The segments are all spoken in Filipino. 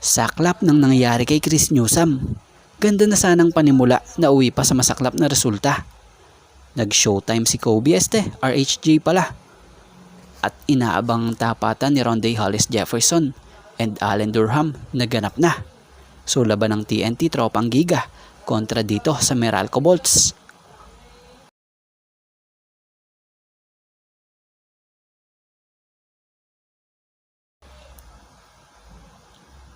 Saklap ng nangyayari kay Chris Newsome. Ganda na sanang panimula na uwi pa sa masaklap na resulta. Nag-showtime si Kobe RHG pala. At inaabang tapatan ni Rondae Hollis Jefferson and Allen Durham naganap na. So laban ng TNT tropang giga kontra dito sa Meralco Bolts.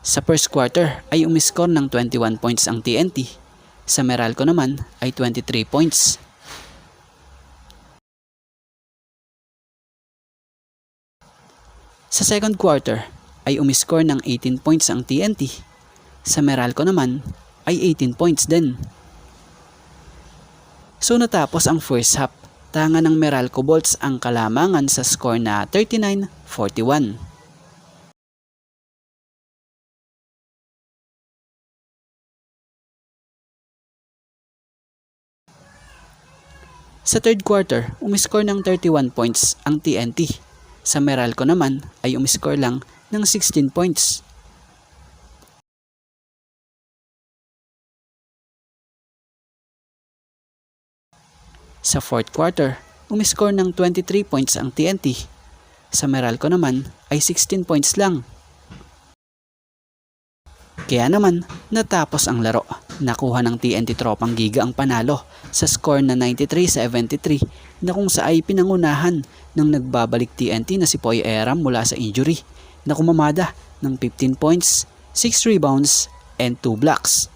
Sa first quarter ay umiskor ng 21 points ang TNT. Sa Meralco naman ay 23 points. Sa second quarter ay umiskor ng 18 points ang TNT. Sa Meralco naman ay 18 points din. So natapos ang first half, tanga ng Meralco Bolts ang kalamangan sa score na 39-41. Sa third quarter, umiskor ng 31 points ang TNT. Sa Meralco naman ay umiskor lang ng 16 points. Sa fourth quarter, umiskor ng 23 points ang TNT. Sa Meralco naman ay 16 points lang. Kaya naman, natapos ang laro. Nakuha ng TNT tropang giga ang panalo sa score na 93-73 na kung sa ay pinangunahan ng nagbabalik TNT na si Poy Eram mula sa injury na kumamada ng 15 points, 6 rebounds, and 2 blocks.